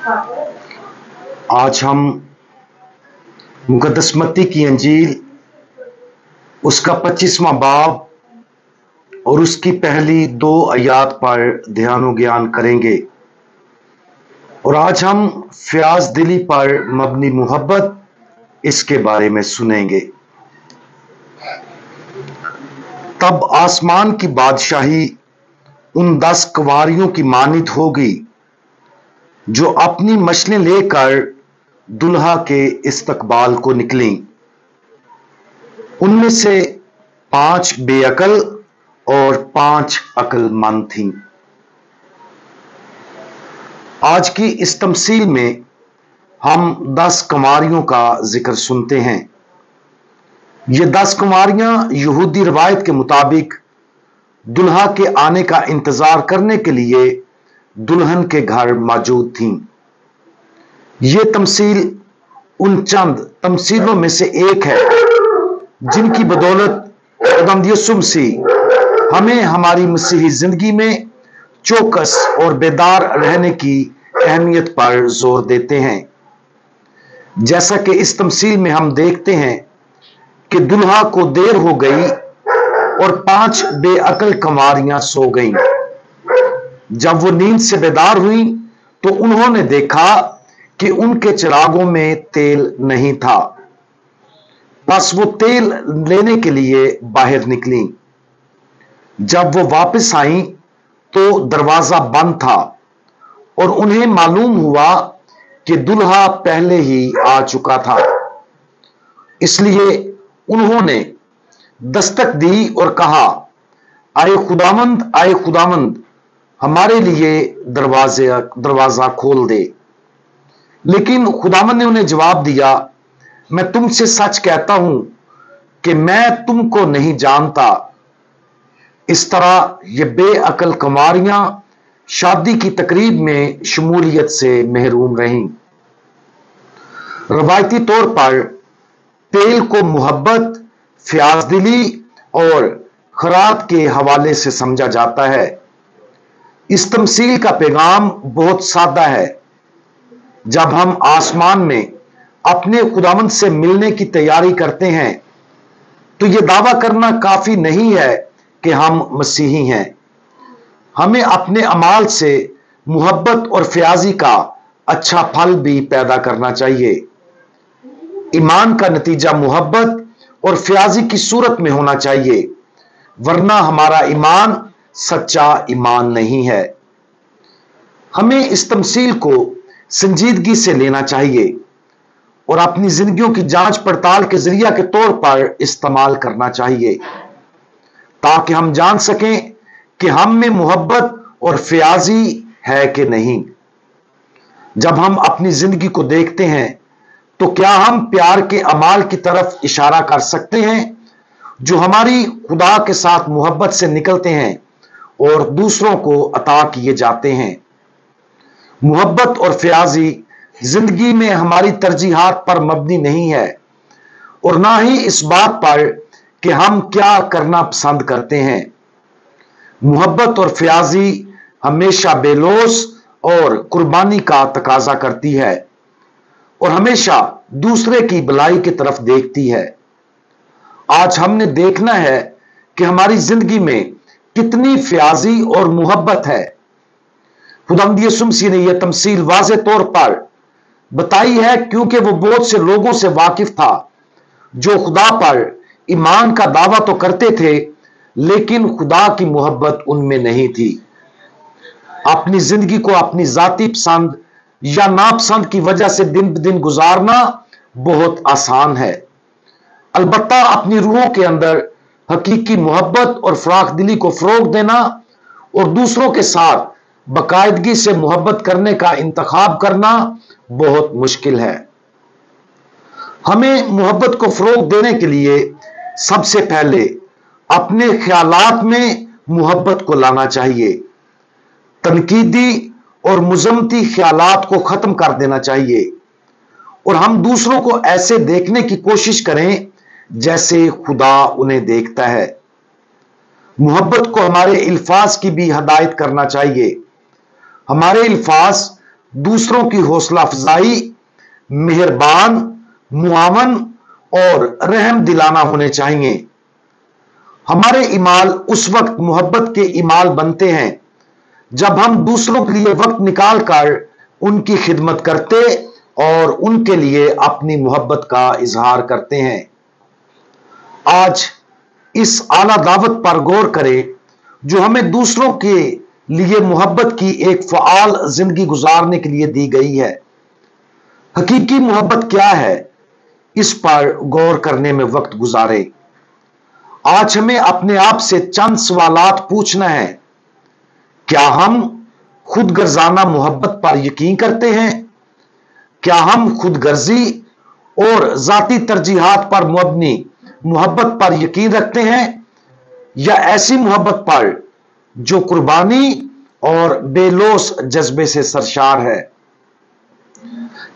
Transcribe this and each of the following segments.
आज हम मुक़द्दस मत्ती की अंजील उसका 25वां बाब और उसकी पहली 2 आयत पर ध्यान व ज्ञान करेंगे। और आज हम फ़याज़ दिली पर मबनी मोहब्बत इसके बारे में सुनेंगे। तब आसमान की बादशाही उन 10 कुंवारियों की मानित होगी जो अपनी मशलें लेकर दुल्हा के इस्तकबाल को निकली। उनमें से 5 बेअकल और 5 अक्लमंद थीं। आज की इस तमसील में हम 10 कुंवारियों का जिक्र सुनते हैं। ये 10 कुंवारियां यहूदी रवायत के मुताबिक दुल्हा के आने का इंतजार करने के लिए दुल्हन के घर मौजूद थीं। ये तमसील उन चंद तमसीलों में से एक है जिनकी बदौलत खुदावंद यीशु मसीह हमें हमारी मसीही जिंदगी में चौकस और बेदार रहने की अहमियत पर जोर देते हैं। जैसा कि इस तमसील में हम देखते हैं कि दुल्हा को देर हो गई और 5 बेअकल कुंवारियां सो गईं। जब वो नींद से बेदार हुई तो उन्होंने देखा कि उनके चिरागों में तेल नहीं था। बस वो तेल लेने के लिए बाहर निकली। जब वो वापस आई तो दरवाजा बंद था और उन्हें मालूम हुआ कि दुल्हा पहले ही आ चुका था। इसलिए उन्होंने दस्तक दी और कहा, आए खुदावंद, हमारे लिए दरवाजा खोल दे। लेकिन खुदावंद ने उन्हें जवाब दिया, मैं तुमसे सच कहता हूं कि मैं तुमको नहीं जानता। इस तरह ये बेअकल कुंवारियां शादी की तकरीब में शमूलियत से महरूम रहीं। रवायती तौर पर तेल को मोहब्बत, फ़याज़ दिली और खैरात के हवाले से समझा जाता है। इस तमसील का पैगाम बहुत सादा है। जब हम आसमान में अपने खुदावंद से मिलने की तैयारी करते हैं तो यह दावा करना काफी नहीं है कि हम मसीही हैं। हमें अपने अमाल से मोहब्बत और फ़याज़ी का अच्छा फल भी पैदा करना चाहिए। ईमान का नतीजा मोहब्बत और फ़याज़ी की सूरत में होना चाहिए, वरना हमारा ईमान सच्चा ईमान नहीं है। हमें इस तमसील को संजीदगी से लेना चाहिए और अपनी जिंदगियों की जांच पड़ताल के जरिया के तौर पर इस्तेमाल करना चाहिए, ताकि हम जान सकें कि हम में मोहब्बत और फ़याज़ी है कि नहीं। जब हम अपनी जिंदगी को देखते हैं तो क्या हम प्यार के अमाल की तरफ इशारा कर सकते हैं जो हमारी खुदा के साथ मोहब्बत से निकलते हैं और दूसरों को अता किए जाते हैं। मोहब्बत और फ़याज़ी जिंदगी में हमारी तरजीहात पर मबनी नहीं है और ना ही इस बात पर कि हम क्या करना पसंद करते हैं। मोहब्बत और फ़याज़ी हमेशा बेलोस और कुर्बानी का तकाजा करती है और हमेशा दूसरे की भलाई की तरफ देखती है। आज हमने देखना है कि हमारी जिंदगी में कितनी फ़याज़ी और मोहब्बत है। खुदावंद यीशु मसीह ने यह तमसील वाज़े तौर पर बताई है क्योंकि वो बहुत से लोगों से वाकिफ था जो खुदा पर ईमान का दावा तो करते थे लेकिन खुदा की मोहब्बत उनमें नहीं थी। अपनी जिंदगी को अपनी जाती पसंद या नापसंद की वजह से दिन ब दिन गुजारना बहुत आसान है। अलबत्ता अपनी रूहों के अंदर हकीकी मोहब्बत और फ़राख दिली को फरोग देना और दूसरों के साथ बाकायदगी से मोहब्बत करने का इंतखाब करना बहुत मुश्किल है। हमें मोहब्बत को फरोग देने के लिए सबसे पहले अपने ख्यालात में मोहब्बत को लाना चाहिए। तनकीदी और मुज़म्मती ख्यालात को खत्म कर देना चाहिए और हम दूसरों को ऐसे देखने की कोशिश करें जैसे खुदा उन्हें देखता है। मोहब्बत को हमारे इल्फाज की भी हदायत करना चाहिए। हमारे अल्फाज दूसरों की हौसला अफजाई, मेहरबान, मुआवन और रहम दिलाना होने चाहिए। हमारे इमाल उस वक्त मोहब्बत के इमाल बनते हैं जब हम दूसरों के लिए वक्त निकालकर उनकी खिदमत करते और उनके लिए अपनी मोहब्बत का इजहार करते हैं। आज इस आला दावत पर गौर करें जो हमें दूसरों के लिए मोहब्बत की एक फ़आल जिंदगी गुजारने के लिए दी गई है। हकीकी मोहब्बत क्या है, इस पर गौर करने में वक्त गुजारे। आज हमें अपने आप से चंद सवालात पूछना है। क्या हम खुद गर्जाना मोहब्बत पर यकीन करते हैं? क्या हम खुद गर्जी और जाती तरजीहात पर मबनी मोहब्बत पर यकीन रखते हैं, या ऐसी मोहब्बत पर जो कुर्बानी और बेलोस जज्बे से सरशार है?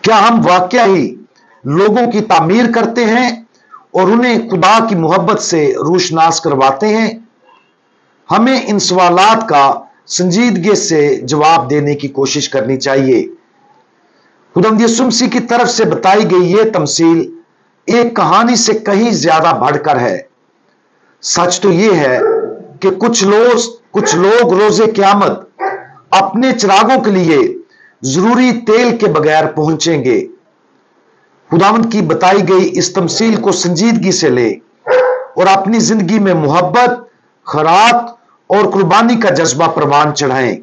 क्या हम वाकया ही लोगों की तामीर करते हैं और उन्हें खुदा की मोहब्बत से रूशनास करवाते हैं? हमें इन सवालात का संजीदगी से जवाब देने की कोशिश करनी चाहिए। खुदावंद यीशु मसीह की तरफ से बताई गई यह तमसील एक कहानी से कहीं ज्यादा बढ़कर है। सच तो यह है कि कुछ लोग रोजे क़यामत अपने चिरागों के लिए जरूरी तेल के बगैर पहुंचेंगे। खुदावंद की बताई गई इस तमसील को संजीदगी से ले और अपनी जिंदगी में मोहब्बत, खैरात और कुर्बानी का जज्बा प्रवान चढ़ाएं।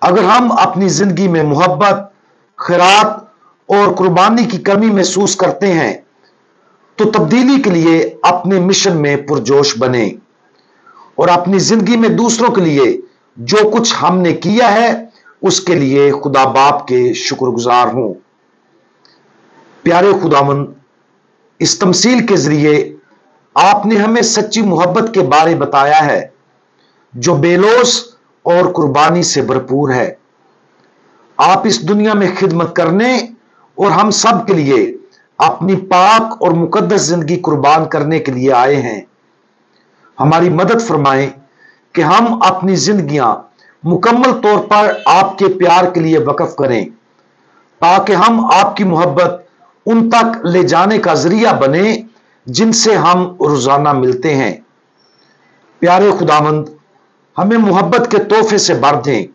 अगर हम अपनी जिंदगी में मोहब्बत, खैरात और कुर्बानी की कमी महसूस करते हैं तो तब्दीली के लिए अपने मिशन में पुरजोश बने और अपनी जिंदगी में दूसरों के लिए जो कुछ हमने किया है उसके लिए खुदा बाप के शुक्रगुजार हों। प्यारे खुदावंद, इस तमसील के जरिए आपने हमें सच्ची मोहब्बत के बारे बताया है जो बेलोस और कुर्बानी से भरपूर है। आप इस दुनिया में खिदमत करने और हम सब के लिए अपनी पाक और मुकद्दस जिंदगी कुर्बान करने के लिए आए हैं। हमारी मदद फरमाएं कि हम अपनी जिंदगियां मुकम्मल तौर पर आपके प्यार के लिए वक्फ करें, ताकि हम आपकी मोहब्बत उन तक ले जाने का जरिया बने जिनसे हम रोजाना मिलते हैं। प्यारे खुदावंद, हमें मोहब्बत के तोहफे से भर दें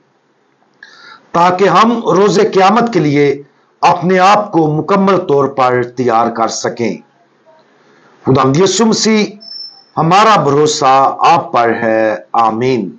ताकि हम रोजे क़यामत के लिए अपने आप को मुकम्मल तौर पर तैयार कर सकें। खुदावंद यीशु मसीह, हमारा भरोसा आप पर है। आमीन।